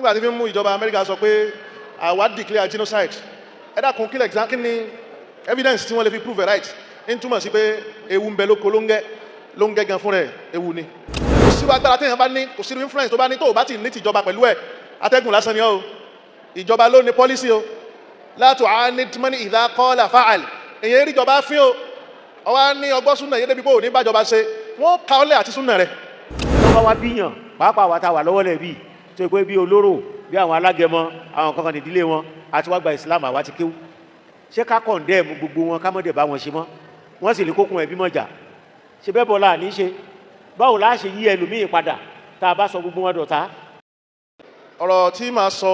nígbà tí fi ń mú ìjọba Amẹ́ríkà sọ pé àwa declare genocide ẹ dákun kí ni evidence tí wọ́n lè fi prove right ń túmọ̀ sí pé ewu ń bẹ lóko ló ń gẹ́ gan fún rẹ̀ ewu ni. kò sí agbára téèyàn bá ní, kò sí influence tó bá ní tó o bá ti ní tìjọba pẹ̀lú ẹ̀ atẹ́gùn lásán ni ọ́ o. ìjọba ló ní policy o la tu'anid man idha qala fa'al. èyàn rí ìjọba fín o ọwá ní ọgbọ́n súnà yé débi pé ò ní bájọba ṣe wọ́n ka ọlẹ́ àti súnà rẹ̀. wọ́n wá bíyàn pàápàá wa ta wà lọ́wọ́ lẹ̀ bíi tó pé bí olóró bí àwọn alágẹmọ àwọn kankan nídìílé wọn àti wá gba ìsìlámù àwa ti kéwú ṣé ká kọ̀ǹdẹ́ẹ̀mù gbogbo wọn ká mọ̀dẹ̀ bá wọn ṣe mọ́ wọ́n sì lè kókun ẹbí mọ̀jà ṣe bẹ́ẹ̀ bọ́lá ní ṣe báwo la ṣe yí ẹlòmíì padà tá a bá sọ gbogbo wọn dọ̀tá. ọ̀rọ̀ tí màá sọ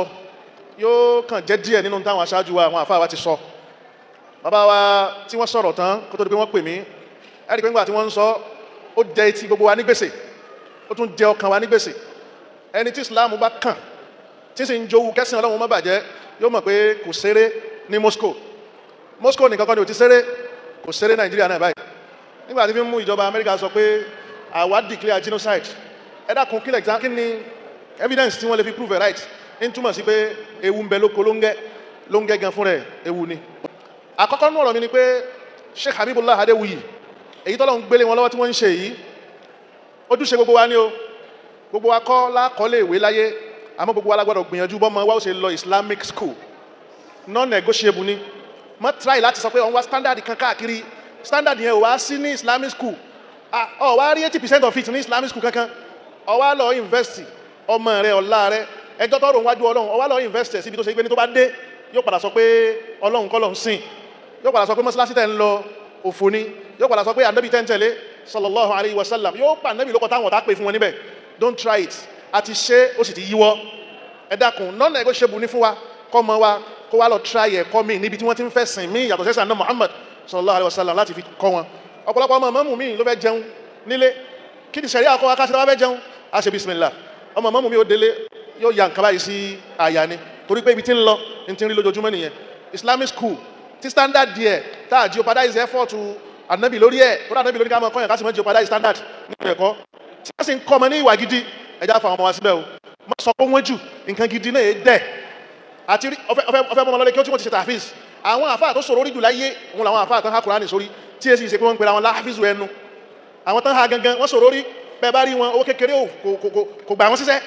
yóò kàn jẹ́ díẹ̀ nínú táwọn aṣáájú wa àwọn àfáà wa ti sọ. bàbá wa tí wọ́n sọ̀rọ̀ tán kó tó di pé wọ́n pè mí ẹ̀rí pé nígbà tí wọ́n ń sọ ó jẹ etí gbogbo wa ní gbèsè ó tún jẹ ọkàn wa ní gbèsè. ẹni tí Islam bá kàn tí sì ń jowú kẹ́sìn Ọlọ́run má bàjẹ́ yóò mọ̀ pé kò ṣeré ní Moscow nìkan kan ni ò ti ṣeré kò ṣeré Nàìjíríà náà báyìí. nígbà tí fi ń mú ìjọba Amẹ́ríkà sọ pé àwa declare genocide ẹ dákun kí ni evidence tí wọ́n lè fi prove right ń túmọ̀ sí pé ewu ń bẹ lóko ló ń gẹ́ gan fún rẹ̀ ewu ni. àkọ́kọ́ nú ọ̀rọ̀ mi ni pé Sheikh Habibullah Adewuyi èyí tọ́lọ́ ń gbélé wọn lọ́wọ́ tí wọ́n ń ṣe yìí ojúṣe gbogbo wa ni o gbogbo wa kọ́ lákọ́lé ìwé láyé àmọ́ gbogbo wa la gbọ́dọ̀ gbìyànjú bọ́mọ wa ó ṣe lọ Islamic school non-negotiable ni mọ́ try láti sọ pé òun wá standard kan káàkiri standard yẹn ò wá sí ní Islamic school ọ̀ wá rí 80% of it ní Islamic school kankan ọ̀ wá lọ invest ọmọ rẹ ọ̀la rẹ ẹjọ́ tọ́rọ wájú Ọlọ́run ọ̀ wá lọ invest síbi tó ṣe pé ní tó bá dé yóò padà sọ pé Ọlọ́run kọ́ ló ń sìn yóò padà sọ pé mọ́sálásí tẹ̀ ń lọ òfò ni yóò padà sọ pé ànábì tẹ́ ń tẹ̀lé sallallahu alayhi wa sallam yóò pa ànábì lókọ̀ táwọn ọ̀tá pè fún wọn níbẹ̀ don't try it àti ṣe ó sì ti yíwọ́ ẹ dákun non-negotiable ní fún wa kọ́ mọ́ wa kó wá lọ try ẹ̀kọ́ mi níbi tí wọ́n ti ń fẹ́ sìn mí yàtọ̀ sẹ́sàn náà Muhammad sallallahu alayhi wa sallam láti fi kọ́ wọn ọ̀pọ̀lọpọ̀ ọmọ mọ́mù mi ló fẹ́ jẹun nílé kí ni sẹ̀rí àkọ́wá káṣí lọ́wọ́ fẹ́ jẹun a ṣe bismillah ọmọ mọ́mù mi ó délé yóò ya nǹkan báyìí sí àyà ni torí pé ibi tí ń lọ ní ti ń rí lójoojúmọ́ nìyẹn Islamic school ti standard díẹ̀ tá a jeopardize effort ànábì lórí ẹ̀ tó dá ànábì lórí ká mọ̀ kọ́yàn ká sì mọ́ jeopardize standard nínú ẹ̀kọ́ tí wọ́n sì ń kọ́ ọmọ ní ìwà gidi ẹja fa àwọn ọmọ wa síbẹ̀ o mọ́ sọ pé wọ́n jù nǹkan gidi náà dẹ̀ àti ọfẹ́ mọ́ lọ́lẹ́ kí ó tí wọ́n ti ṣe tàfíìs àwọn àfáà tó sọ̀rọ̀ orí jù láyé òun làwọn àfáà tán ha Kùránì sórí tí èsì ìṣe pé wọ́n ń pera wọn láhàfíìsù ẹnu àwọn tán ha gangan wọ́n sọ̀rọ̀ orí bẹ́ẹ̀ bá rí wọn owó kékeré kò gbà wọ́n síṣẹ́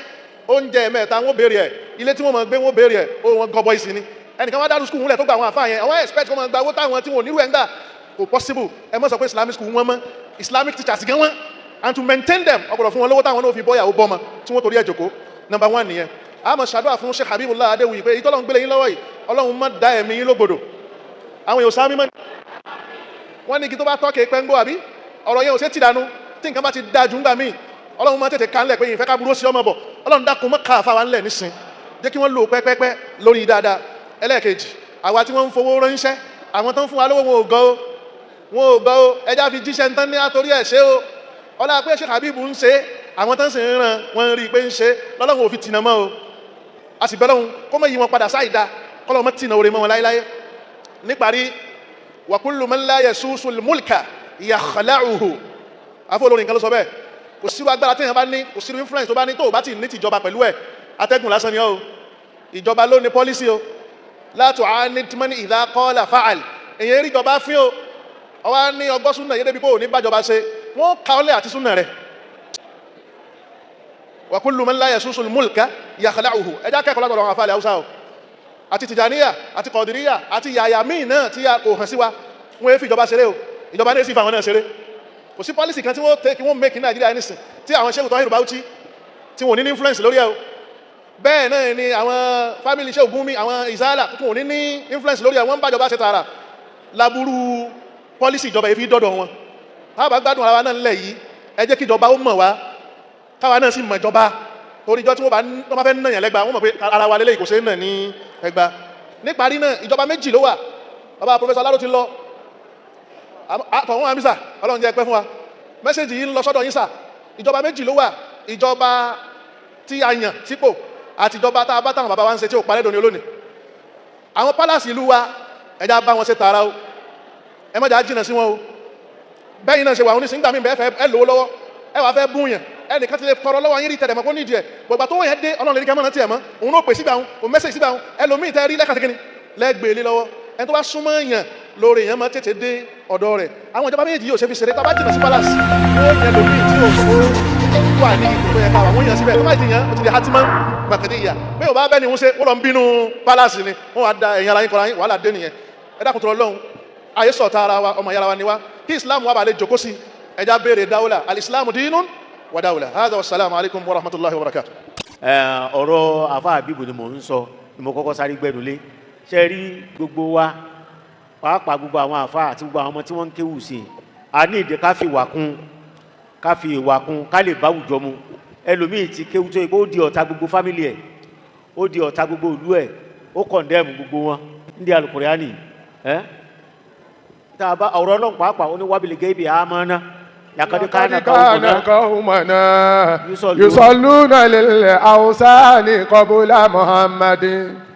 oúnjẹ mẹ́ta wọ́n béèrè ẹ̀ ilé tí wọ́n mọ̀ gbé wọ́n béèrè ẹ̀ ó wọn gọbọ ìsìn ni ẹnìkan wá dárú skul múlẹ̀ tó gba àwọn àfáà yẹn àwọn expect kọ́ mọ̀ gba owó táwọn tí wọ́n nírú ẹ̀ ń gbà kò possible ẹ mọ́ sọ pé Islamic school wọ́n mọ́ Islamic teachers gan wọ́n and to maintain them ọ̀pọ̀lọ̀ fún wọn lówó táwọn náà fi bọ́yàwó bọ́mọ tí wọ́n torí ẹ̀ jòkó number one nìyẹn a mọ̀ ṣàdúrà fún Sheikh Habibullah Adewuyi pé ìtọ́lọ́run gbélé yín lọ́wọ́ yìí Ọlọ́run má dá ẹ̀mí yín lógbòdò àwọn èèyàn sáámi mọ́ wọ́n ní igi tó bá tọ́kẹ̀ pẹ́ngbó àbí ọ̀rọ̀ yẹn ò ṣe ti dànù tí nǹkan bá ti dájú ńgbà míì Ọlọ́run máa tètè kánlẹ̀ pé ìfẹ́ ká burú sí ọmọ bọ̀ Ọlọ́run dákun mọ́ ká àfáwà ńlẹ̀ nísìn jẹ́ kí wọ́n lò pẹ́pẹ́pẹ́ lórí dáadáa ẹlẹ́ẹ̀kejì àwa tí wọ́n ń fowó ránṣẹ́ àwọn tó ń fún wa lówó wọn ò gọ́ o ẹjá fi jíṣẹ́ ń tán ní àtórí ẹ̀ ṣe o ọlá pé Sheikh Habibu ń ṣe àwọn tó ń sì ń ràn wọ́n rí i pé ń ṣe lọ́lọ́run ò fi tìǹà mọ́ o a sì bẹ́lọ́run kó mọ̀ yí wọn padà sáìdá kọ́lọ́ mọ́ tìǹà oore mọ́ wọn láéláé níparí wa kullu man la yasusul mulka yakhla'uhu afọ́ olórin kan ló sọ bẹ́ẹ̀ kò sírú agbára téèyàn bá ní kò sírú influence tó bá ní tó bá ti ní tìjọba pẹ̀lú ẹ̀ atẹ́gùn lásán ni ọ́ o ìjọba ló ní policy o la tu'anid man idha qala fa'al èyàn rí ìjọba fín o ọwá ní ọgbọ́ súnà yé débi pé ò ní bájọba ṣe wọ́n ka ọlẹ́ àti súnà rẹ̀ wa kullu man la yasusul mulka yakhla'uhu ẹjá kẹ́kọ̀ọ́ látọ̀rọ̀ àwọn afáàlẹ̀ haúsá o àti tìjàníyà àti kọ̀dìríyà àti yàyà míì náà tí a kò hàn sí wa wọ́n fi ìjọba ṣeré o ìjọba ní èsì ìfàwọn náà ṣeré kò sí policy kan tí wọ́n take wọ́n make in Nigeria nísìn tí àwọn Sheikh Tohiru Bauchi tí wọ́n ní influence lórí ẹ̀ o bẹ́ẹ̀ náà ni àwọn family Sheikh Gumi àwọn Izala tí wọ́n ní influence lórí ẹ̀ wọ́n ń bájọba ṣe tààrà laburu policy ìjọba ìfi dọ́dọ̀ wọn tábà gbádùn ara wa náà nílẹ̀ yìí ẹ jẹ́ kí ìjọba ó mọ̀ wá káwa náà sì mọ̀ ìjọba torí ìjọ tí wọ́n bá fẹ́ náà yàn lẹ́gba wọ́n mọ̀ pé ara wa lélẹ́yìí kò ṣe é nà ní ẹgba níparí náà ìjọba méjì ló wà bàbá Professor Alaro ti lọ àtọ̀wọ́n àmísà Ọlọ́run jẹ́ pẹ́ fún wa mẹ́sẹ̀jì yìí ń lọ sọ́dọ̀ yín sà ìjọba méjì ló wà ìjọba tí a yàn sípò àti ìjọba tá a bá táwọn bàbá wa ń ṣe tí ò parẹ́ dòní olónìí àwọn pálásì ìlú wa ẹja bá wọn ṣe tààrà o ẹ má jà jìnà sí wọn o bẹ́yìn náà ṣe wà oníṣìí nígbà míì bẹ́ẹ̀ fẹ́ ẹ lówó lọ́wọ́ ẹ wàá fẹ́ búyàn ẹnìkan ti lè tọrọ lọ́wọ́ yín rí tẹ̀lẹ̀ mọ́ kó nídìí ẹ̀ gbogbo tó yẹn dé ọlọ́run lè rí kẹ́mọ́ náà tiẹ̀ mọ́ òun ló pè sígbà òun mẹ́sẹ̀ sígbà ẹlòmíì tẹ́ rí lẹ́kàtí kíni lẹ́gbẹ̀ẹ́ lé lọ́wọ́ ẹni tó bá súnmọ́ èèyàn lórí èèyàn máa tètè dé ọ̀dọ̀ rẹ̀ àwọn ìjọba méjì yóò ṣe fi ṣeré tábà jìnnà sí palace yóò yẹ lòmíì tí ó wà ní ipò tó yẹ ká àwọn èèyàn síbẹ̀ tó bá ti yàn ó ti di hatimá gbàkẹ́dẹ́ ìyà pé ò bá bẹ́ẹ̀ ni wọ́n ṣe wọ́n lọ ń bínú palace ni wọ́n wá da ẹ̀yìn ara yín kọ́ra yín wàhálà dé nìyẹn ẹ dákun tó lọ́hùn ayé sọ̀tà ara wa ọmọ yàrá wa ni wa kí islam wa bá lè jókòó sí ẹja béèrè dáwọ́là alìsílámù dínún wà dáwọ́là hádà wassalamu alaikum wa rahmatullahi wa barakatuh. ọ̀rọ̀ àfa àbíbù ni mò ń sọ ni mo kọ́kọ́ sáré gbẹ́nulé ṣe rí gbogbo wa pàápàá gbogbo àwọn àfa àti gbogbo àwọn ọmọ tí wọ́n ń kéwù sí a ní ìdí ká fi ìwà kún ká lè bá àwùjọ mu ẹlòmíì ti kéwù tó yẹ kó di ọ̀tá gbogbo fámìlì ẹ̀ ó di ọ̀tá gbogbo ìlú ẹ̀ ó kọ̀ndẹ́mù gbogbo wọn ní alukùránì tá a bá ọ̀rọ̀ náà pàápàá ó ní wábìlì gẹ́bì àmọ́ná لقد كان قومنا يصلون للأوثان قبل محمد.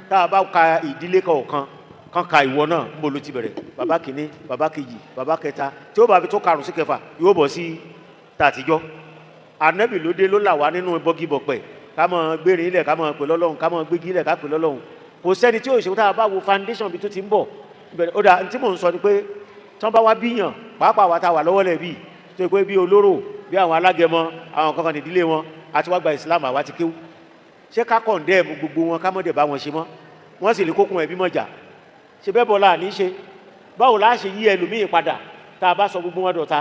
tá a bá ka ìdílé kọ̀ọ̀kan kan ka ìwọ náà ń bolo ti bẹ̀rẹ̀ bàbá kìíní bàbá kejì bàbá kẹta tí ó bá fi tó karùn-ún sí kẹfà yóò bọ̀ sí tàtijọ́ ànábì ló dé ló là wá nínú bọ́gì bọ̀pẹ̀ ká mọ̀ gbérin ilẹ̀ ká mọ̀ pè lọ́lọ́run ká mọ̀ gbégi ilẹ̀ ká pè lọ́lọ́run kò sẹ́ni tí yóò ṣe tá a bá wo foundation bí tó ti ń bọ̀ ó dà tí mò ń sọ ni pé tí wọ́n bá wá bíyàn pàápàá wa ta wà lọ́wọ́ lẹ̀ bíi tó pé bí olóró bí àwọn alágẹmọ àwọn kankan nídìílé wọn àti wá gba ìsìlámù àwa ti kéwú ṣé ká kọ̀ǹdẹ́ẹ̀mù gbogbo wọn ká mọ̀dẹ̀ bá wọn ṣe mọ́ wọ́n sì lè kókun ẹ̀bí mọ̀jà ṣe bẹ́ẹ̀ bọ́ láà ní ṣe báwo láà ṣe yí ẹlòmíì padà tá a bá sọ gbogbo wọn dọ̀tá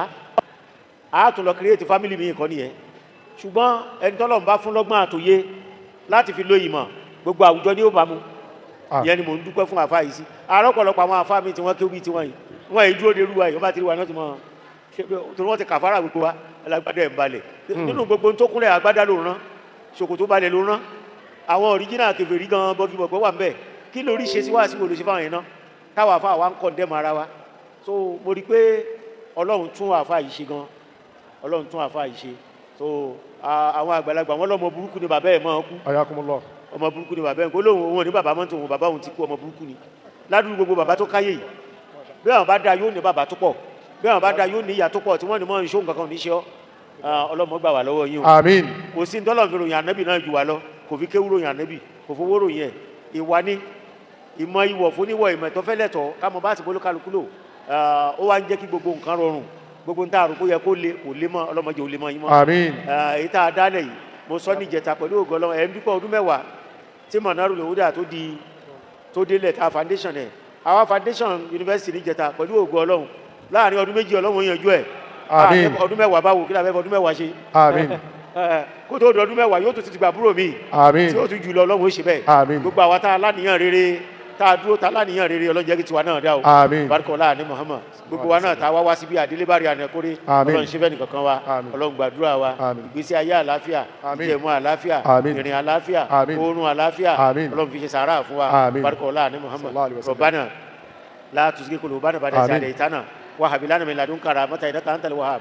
a tún lọ create family mi kọ́ nìyẹn ṣùgbọ́n ẹni tọ́lọ́run bá fún lọ́gbọ́n àtòye láti fi lo ìmọ̀ gbogbo àwùjọ ní ó bá mu ìyẹn ni mò ń dúpẹ́ fún àfa yìí sí àrọ́pọ̀lọpọ̀ àwọn àfa mi tí wọ́n kéwú bí tiwọn yìí wọ́n yìí dúró de irú wa yìí wọ́n bá ti rí wa náà ti mọ̀ tó wọ́n ti kàfàrà gbogbo wa alágbádá ẹ̀ ń balẹ̀ nínú gbogbo tó kúnlẹ̀ àgbádá ló rán ṣòkòtò balẹ̀ ló rán àwọn original kèfèrí gan bọ́gibọ̀pẹ́ wà ń bẹ̀ kí lórí ṣe sí wá sí olùṣe fáwọn yẹn náà táwọn àfa wa ń kọ̀ndẹ́mù ara wa so mo rí pé ọlọ́run tún àfa yìí ṣe gan ọlọ́run tún àfa yìí ṣe so àwọn àgbàlagbà wọn lọ́mọ burúkú ni bàbá ẹ̀ máa kú ọmọ burúkú ni bàbá ẹ̀ kó lóun òun ní bàbá mọ́tò òun bàbá òun ti kú ọmọ burúkú ni ládùúgbò gbogbo bàbá tó káyé yìí bí àwọn bá da yóò ní bàbá tó pọ̀ bí àwọn bá da yóò ní ìyá tó pọ̀ tí wọ́n ní mọ́ ìṣó nǹkan kan ní ṣe ọ́ ọlọ́mọ gbà wà lọ́wọ́ yín o àmín kò sí dọ́là fi ròyìn ànábì náà jù wá lọ kò fi kéwú ròyìn ànábì kò fowó ròyìn ẹ̀ ìwà ní ìmọ̀ ìwọ̀ fún níwọ̀ ìmọ̀ ẹ̀tọ́ fẹ́lẹ̀ tọ́ kámọ́ bá ti bolókálukú lò ó wá ń jẹ́ kí gbogbo nǹkan rọrùn gbogbo nta àrùn kó yẹ kó lé kò lé mọ́ ọlọ́mọdé ò lé mọ́ yín mọ́ àmín èyí tá a dálẹ̀ yìí mo sọ ní ìjẹta pẹ̀lú ògo Ọlọ́run ẹ̀ ń dúpọ̀ ọdún mẹ́wàá tí mọ̀nàrú lòwúdà tó délẹ̀ ta foundation ẹ̀ àwa foundation university ní ìjẹta pẹ̀lú ògo Ọlọ́run láàrin ọdún méjì Ọlọ́run yanjú ẹ̀ àmín ọdún mẹ́wàá báwo kí lábẹ́ ọdún mẹ́wàá ṣe àmín kó tó ọdún mẹ́wàá yóò tún ti gbà búrò mi àmín tí ó tún jù lọ Ọlọ́run ó ṣe bẹ́ẹ̀ àmín gbogbo àwa tá a láníyàn rere tá a dúró tá a láníyàn rere Ọlọ́run jẹ́ kí tiwa náà dá o àmín barikọlá ní Muhammad gbogbo wa náà tá a wá síbi àdélébárí ànàkórè Ọlọ́run ṣe fẹ́ nìkankan wa Ọlọ́run gbàdúrà wa ìgbésí ayé àlàáfíà ìjẹ̀mú àlàáfíà ìrìn àlàáfíà oorun àlàáfíà Ọlọ́run fi ṣe sàárà fún wa barikọlá ní Muhammad Rabbana la tuzigh qulubana ba'da idh hadaytana wa hab lana min ladunka rahmatan innaka antal wahhab.